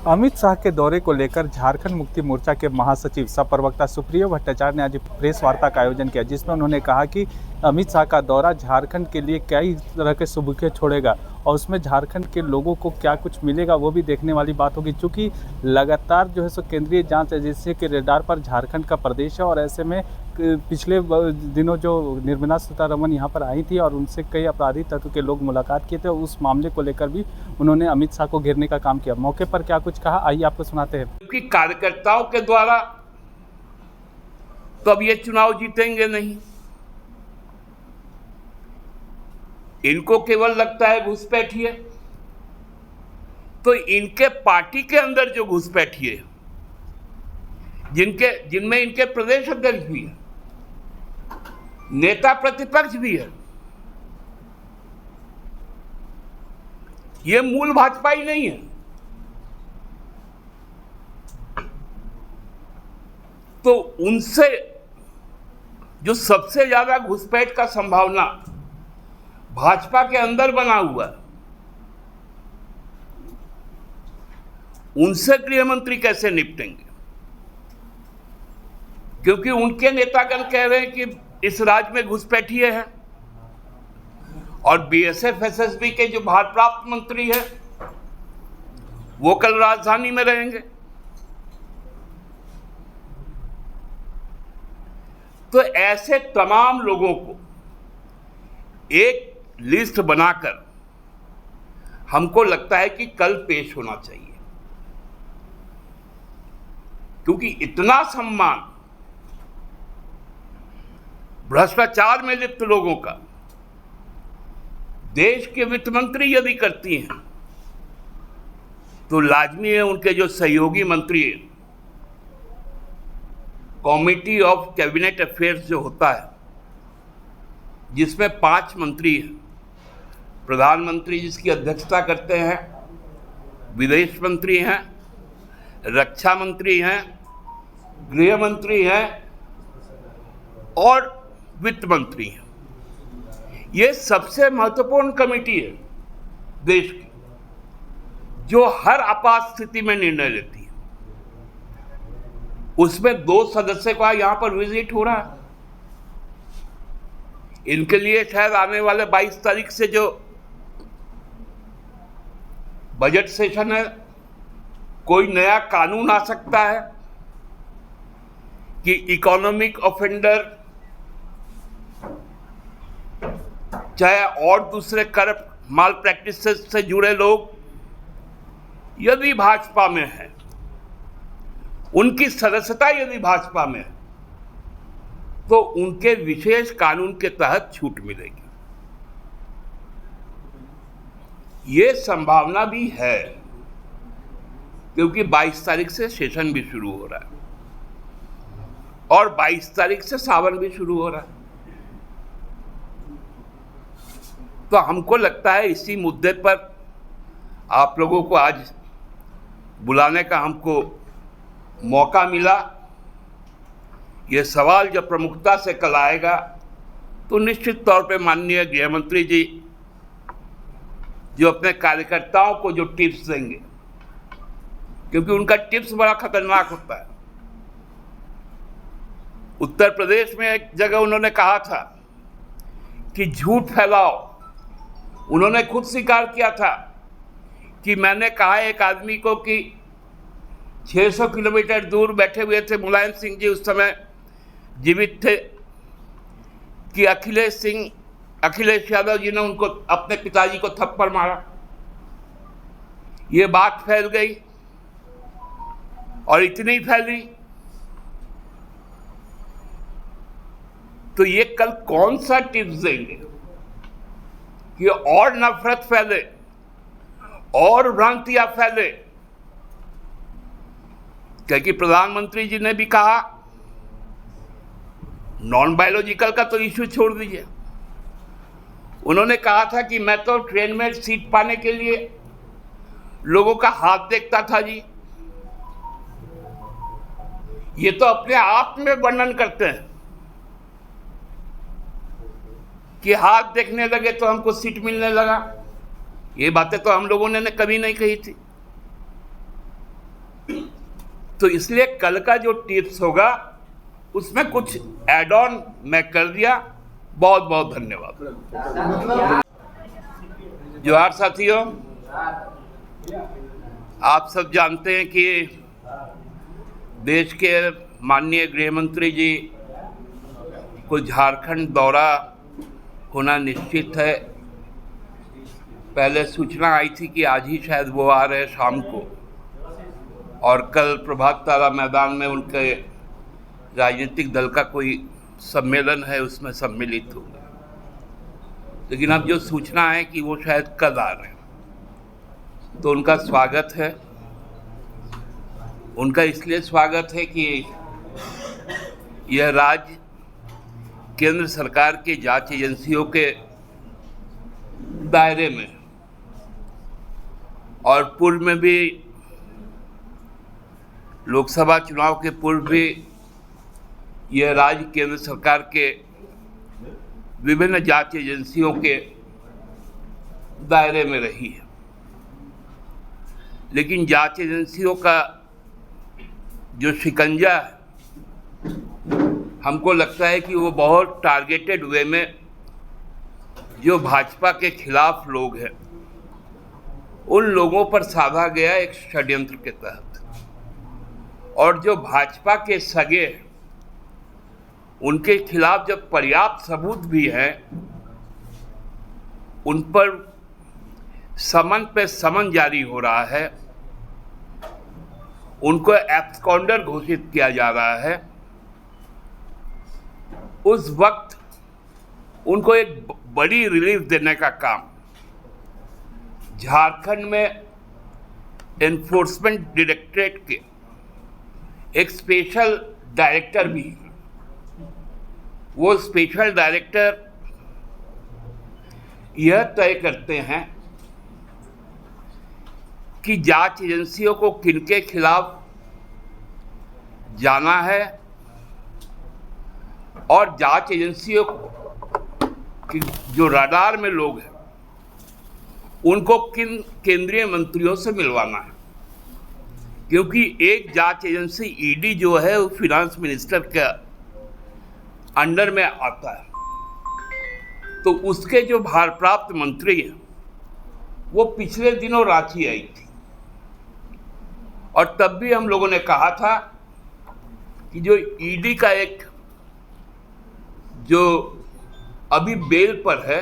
अमित शाह के दौरे को लेकर झारखंड मुक्ति मोर्चा के महासचिव सह प्रवक्ता सुप्रियो भट्टाचार्य ने आज प्रेस वार्ता का आयोजन किया, जिसमें उन्होंने कहा कि अमित शाह का दौरा झारखंड के लिए कई तरह के सुबुखे छोड़ेगा और उसमें झारखंड के लोगों को क्या कुछ मिलेगा वो भी देखने वाली बात होगी। चूँकि लगातार जो है सो केंद्रीय जांच एजेंसी के रेडार पर झारखंड का प्रदेश है और ऐसे में पिछले दिनों जो निर्मला सीतारमण यहाँ पर आई थी और उनसे कई आपराधिक तत्व के लोग मुलाकात किए थे, उस मामले को लेकर भी उन्होंने अमित शाह को घेरने का काम किया। मौके पर क्या कुछ कहा, आइए आपको सुनाते हैं। क्योंकि कार्यकर्ताओं के द्वारा तो अब ये चुनाव जीतेंगे नहीं, इनको केवल लगता है घुसपैठिए। तो इनके पार्टी के अंदर जो घुसपैठिए, जिनमें इनके प्रदेश अध्यक्ष भी है, नेता प्रतिपक्ष भी है, ये मूल भाजपा ही नहीं है। तो उनसे जो सबसे ज्यादा घुसपैठ का संभावना भाजपा के अंदर बना हुआ है, उनसे गृहमंत्री कैसे निपटेंगे? क्योंकि उनके नेतागण कह रहे हैं कि इस राज्य में घुसपैठिए हैं और बीएसएफ एसएसबी के जो भारप्राप्त मंत्री हैं वो कल राजधानी में रहेंगे। तो ऐसे तमाम लोगों को एक लिस्ट बनाकर हमको लगता है कि कल पेश होना चाहिए, क्योंकि इतना सम्मान भ्रष्टाचार में लिप्त लोगों का देश के वित्त मंत्री यदि करती हैं तो लाजमी है उनके जो सहयोगी मंत्री हैं, कमिटी ऑफ कैबिनेट अफेयर्स जो होता है, जिसमें 5 मंत्री हैं, प्रधानमंत्री जिसकी अध्यक्षता करते हैं, विदेश मंत्री हैं, रक्षा मंत्री हैं, गृह मंत्री हैं और वित्त मंत्री हैं। ये सबसे महत्वपूर्ण कमेटी है देश की, जो हर आपात स्थिति में निर्णय लेती है। उसमें 2 सदस्य का यहां पर विजिट हो रहा है। इनके लिए शायद आने वाले 22 तारीख से जो बजट सेशन है, कोई नया कानून आ सकता है कि इकोनॉमिक ऑफेंडर चाहे और दूसरे करप्ट माल प्रैक्टिस से जुड़े लोग यदि भाजपा में है, उनकी सदस्यता यदि भाजपा में है, तो उनके विशेष कानून के तहत छूट मिलेगी। ये संभावना भी है, क्योंकि 22 तारीख से सेशन भी शुरू हो रहा है और 22 तारीख से सावन भी शुरू हो रहा है। तो हमको लगता है इसी मुद्दे पर आप लोगों को आज बुलाने का हमको मौका मिला। ये सवाल जब प्रमुखता से कल आएगा तो निश्चित तौर पे माननीय गृह मंत्री जी जो अपने कार्यकर्ताओं को जो टिप्स देंगे, क्योंकि उनका टिप्स बड़ा खतरनाक होता है। उत्तर प्रदेश में एक जगह उन्होंने कहा था कि झूठ फैलाओ। उन्होंने खुद स्वीकार किया था कि मैंने कहा एक आदमी को कि 600 किलोमीटर दूर बैठे हुए थे मुलायम सिंह जी, उस समय जीवित थे, कि अखिलेश यादव जी ने उनको अपने पिताजी को थप्पड़ मारा। ये बात फैल गई और इतनी फैली तो ये कल कौन सा टिप्स देंगे कि और नफरत फैले और भ्रांतियां फैले? क्योंकि प्रधानमंत्री जी ने भी कहा, नॉन बायोलॉजिकल का तो इश्यू छोड़ दीजिए, उन्होंने कहा था कि मैं तो ट्रेन में सीट पाने के लिए लोगों का हाथ देखता था जी। ये तो अपने आप में वर्णन करते हैं कि हाथ देखने लगे तो हमको सीट मिलने लगा। ये बातें तो हम लोगों ने कभी नहीं कही थी। तो इसलिए कल का जो टिप्स होगा उसमें कुछ ऐड ऑन मैं कर दिया। बहुत बहुत धन्यवाद। जोहार साथियों, आप सब जानते हैं कि देश के माननीय गृह मंत्री जी को झारखंड दौरा होना निश्चित है। पहले सूचना आई थी कि आज ही शायद वो आ रहे शाम को, और कल प्रभात तारा मैदान में उनके राजनीतिक दल का कोई सम्मेलन है, उसमें सम्मिलित होंगे। लेकिन अब जो सूचना है कि वो शायद कल आ रहे हैं, तो उनका स्वागत है। उनका इसलिए स्वागत है कि यह राज्य केंद्र सरकार की जांच एजेंसियों के दायरे में, और पूर्व में भी लोकसभा चुनाव के पूर्व भी यह राज्य केंद्र सरकार के विभिन्न जांच एजेंसियों के दायरे में रही है। लेकिन जांच एजेंसियों का जो शिकंजा है, हमको लगता है कि वो बहुत टारगेटेड वे में जो भाजपा के खिलाफ लोग हैं, उन लोगों पर साधा गया एक षड्यंत्र के तहत। और जो भाजपा के सगे हैं, उनके खिलाफ जब पर्याप्त सबूत भी हैं, उन पर समन पे समन जारी हो रहा है, उनको एब्सकॉन्डर घोषित किया जा रहा है। उस वक्त उनको एक बड़ी रिलीफ देने का काम झारखंड में एनफोर्समेंट डायरेक्टरेट के एक स्पेशल डायरेक्टर भी है। वो स्पेशल डायरेक्टर यह तय करते हैं कि जांच एजेंसियों को किनके खिलाफ जाना है, और जांच एजेंसियों की जो रडार में लोग हैं, उनको किन केंद्रीय मंत्रियों से मिलवाना है। क्योंकि एक जांच एजेंसी ईडी जो है वो फिनांस मिनिस्टर के अंडर में आता है, तो उसके जो भारप्राप्त मंत्री हैं वो पिछले दिनों रांची आई थी, और तब भी हम लोगों ने कहा था कि जो ईडी का एक जो अभी बेल पर है,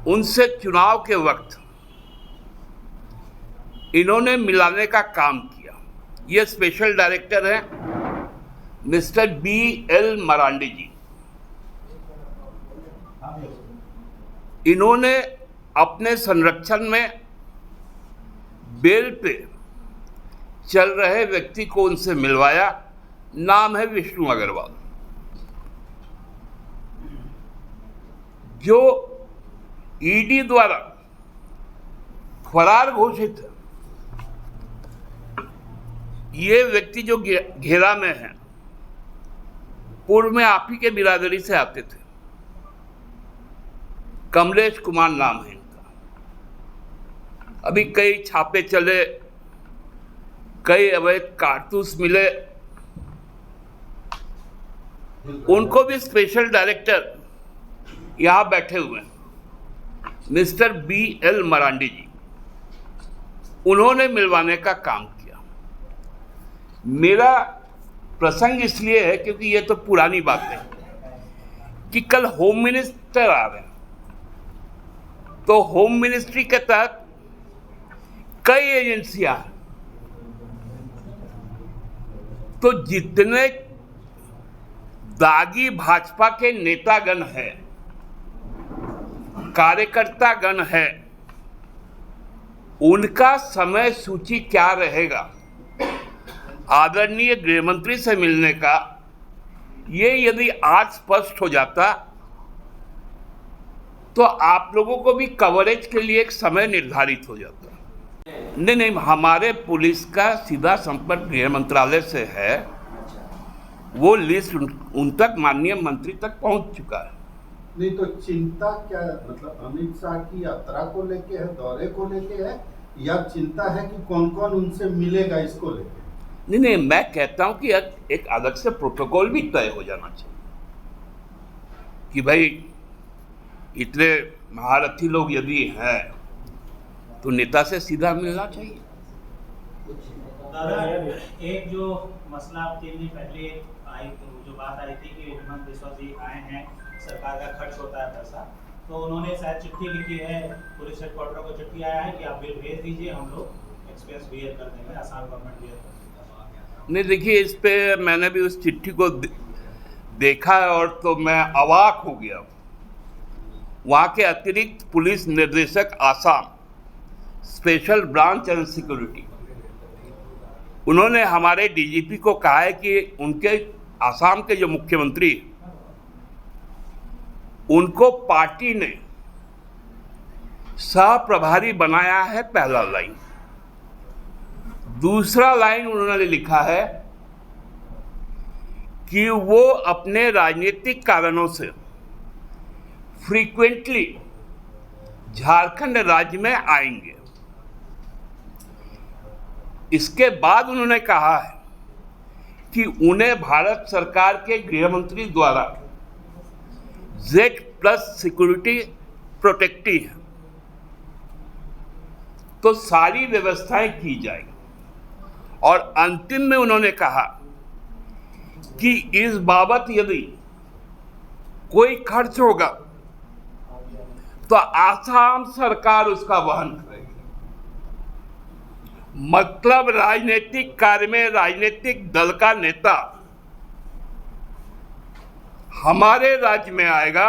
उनसे चुनाव के वक्त इन्होंने मिलाने का काम किया। ये स्पेशल डायरेक्टर हैं मिस्टर BL मरांडी जी। इन्होंने अपने संरक्षण में बेल पे चल रहे व्यक्ति को उनसे मिलवाया। नाम है विष्णु अग्रवाल, जो ईडी द्वारा फरार घोषित है। ये व्यक्ति जो घेरा में है, पूर्व में आप ही के बिरादरी से आते थे। कमलेश कुमार नाम है इनका। अभी कई छापे चले, कई अवैध कारतूस मिले, उनको भी स्पेशल डायरेक्टर यहां बैठे हुए हैं मिस्टर BL मरांडी जी, उन्होंने मिलवाने का काम किया। मेरा प्रसंग इसलिए है क्योंकि ये तो पुरानी बात है कि कल होम मिनिस्टर आ रहे हैं, तो होम मिनिस्ट्री के तहत कई एजेंसियां हैं। तो जितने दागी भाजपा के नेतागण हैं, कार्यकर्तागण हैं, उनका समय सूची क्या रहेगा आदरणीय गृह मंत्री से मिलने का, ये यदि आज स्पष्ट हो जाता तो आप लोगों को भी कवरेज के लिए एक समय निर्धारित हो जाता। नहीं, हमारे पुलिस का सीधा संपर्क गृह मंत्रालय से है। वो लिस्ट उन तक माननीय मंत्री तक पहुंच चुका है। नहीं तो चिंता क्या, मतलब अमित शाह की यात्रा को लेके है, दौरे को लेके है, या चिंता है कि कौन कौन उनसे मिलेगा इसको लेके? नहीं, मैं कहता हूं कि एक अलग से प्रोटोकॉल भी तय हो जाना चाहिए कि भाई इतने महारथी लोग यदि हैं तो नेता से सीधा मिलना चाहिए। दादा, एक जो मसला 3 दिन पहले आई, जो बात आई थी कि हेमंत बिस्वा जी आए हैं, सरकार का खर्च होता है पैसा, तो उन्होंने शायद चिट्ठी लिखी है, पुलिस हेडक्वार्टर को चिट्ठी आया है कि आप बिल भेज दीजिए, हम लोग एक्सपेंस बियर कर देंगे, आसाम गवर्नमेंट बियर कर देंगे। नहीं, देखिए, इस पे मैंने भी उस चिट्ठी को देखा है और तो मैं अवाक हो गया। वहाँ के अतिरिक्त पुलिस निर्देशक Assam, special branch and security, उन्होंने हमारे डीजीपी को कहा है कि उनके आसाम के जो मुख्यमंत्री, उनको पार्टी ने सह प्रभारी बनाया है, पहला लाइन। दूसरा लाइन उन्होंने लिखा है कि वो अपने राजनीतिक कारणों से फ्रीक्वेंटली झारखंड राज्य में आएंगे। इसके बाद उन्होंने कहा है कि उन्हें भारत सरकार के गृह मंत्री द्वारा Z+ सिक्योरिटी प्रोटेक्टी है, तो सारी व्यवस्थाएं की जाएगी। और अंतिम में उन्होंने कहा कि इस बाबत यदि कोई खर्च होगा तो आसाम सरकार उसका वहन करेगी। मतलब राजनीतिक कार्य में राजनीतिक दल का नेता हमारे राज्य में आएगा,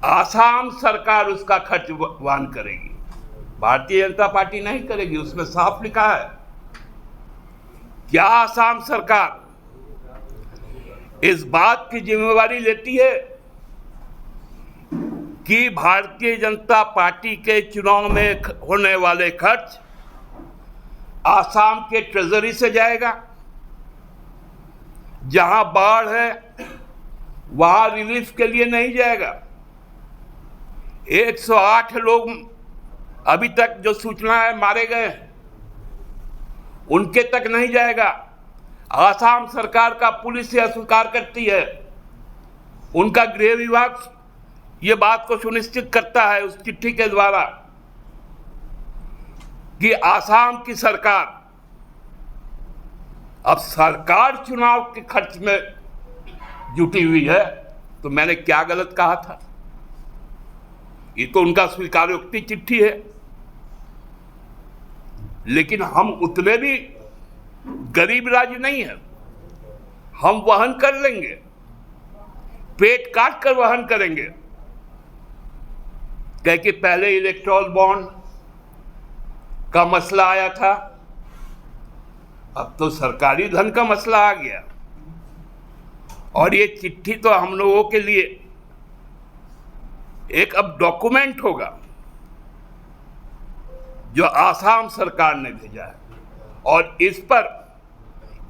आसाम सरकार उसका खर्च वहन करेगी, भारतीय जनता पार्टी नहीं करेगी। उसमें साफ लिखा है। क्या आसाम सरकार इस बात की जिम्मेवारी लेती है कि भारतीय जनता पार्टी के चुनाव में होने वाले खर्च आसाम के ट्रेजरी से जाएगा? जहां बाढ़ है वहां रिलीफ के लिए नहीं जाएगा। 108 लोग अभी तक जो सूचना है मारे गए, उनके तक नहीं जाएगा। आसाम सरकार का पुलिस यह स्वीकार करती है, उनका गृह विभाग ये बात को सुनिश्चित करता है उस चिट्ठी के द्वारा कि आसाम की सरकार, अब सरकार चुनाव के खर्च में जुटी हुई है, तो मैंने क्या गलत कहा था? ये तो उनका स्वीकारोक्ति चिट्ठी है। लेकिन हम उतने भी गरीब राज्य नहीं है, हम वहन कर लेंगे, पेट काट कर वहन करेंगे। कह कि पहले इलेक्ट्रॉल बॉन्ड का मसला आया था, अब तो सरकारी धन का मसला आ गया। और ये चिट्ठी तो हम लोगों के लिए एक अब डॉक्यूमेंट होगा जो आसाम सरकार ने भेजा है, और इस पर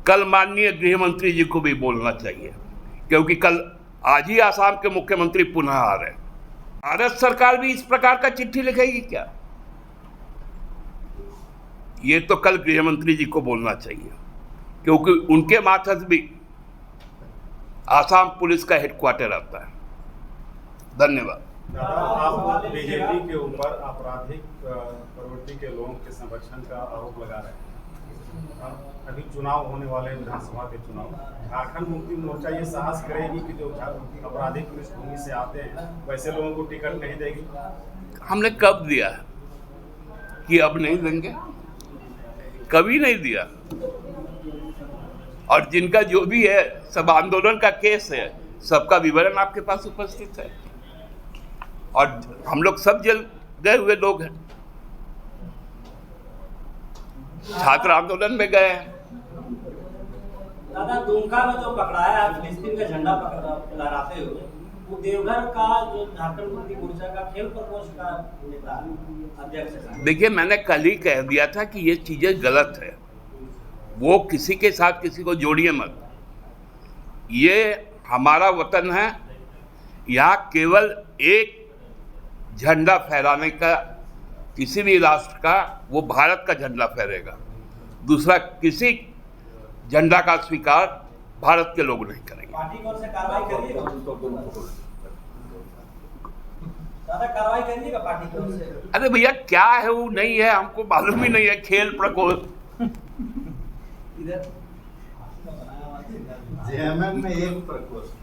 कल माननीय गृह मंत्री जी को भी बोलना चाहिए, क्योंकि कल आज ही आसाम के मुख्यमंत्री पुनः आ रहे हैं। भारत सरकार भी इस प्रकार का चिट्ठी लिखेगी क्या? ये तो कल गृह मंत्री जी को बोलना चाहिए, क्योंकि उनके मार्फत भी आसाम पुलिस का हेडक्वार्टर आता है। धन्यवाद। आप बीजेपी के ऊपर आपराधिक प्रवृत्ति के लोगों के संरक्षण का आरोप लगा रहे हैं। अभी चुनाव होने वाले विधानसभा के चुनाव, झारखंड मुक्ति मोर्चा ये साहस करेगी कि जो आपराधिक पृष्ठभूमि से आते हैं वैसे लोगों को टिकट नहीं देगी? हमने कब दिया है कि अब नहीं देंगे? कभी नहीं दिया। और जिनका जो भी है सब आंदोलन का केस है, सबका विवरण आपके पास उपस्थित है, और हम लोग सब जेल गए हुए लोग हैं, छात्र आंदोलन में गए हैं। दादा, दुमका में जो पकड़ाया फिलिस्तीन का झंडा लहराते हुए, वो देवघर का जो झारखंड मुक्ति मोर्चा का खेल प्रकोष्ठ का नेता अध्यक्ष है। देखिए, मैंने कल ही कह दिया था कि ये चीजें गलत है, वो किसी के साथ किसी को जोड़िए मत। ये हमारा वतन है, यहाँ केवल एक झंडा फहराने का किसी भी राष्ट्र का, वो भारत का झंडा फहरेगा। दूसरा किसी झंडा का स्वीकार भारत के लोग नहीं करेंगे। पार्टी की ओर से कार्रवाई करिएगा दादा, कार्रवाई करिएगा पार्टी की ओर से। अरे भैया क्या है वो नहीं है, हमको मालूम ही नहीं है। खेल प्रकोप इधर जेएमएम में एक प्रकोष्ठ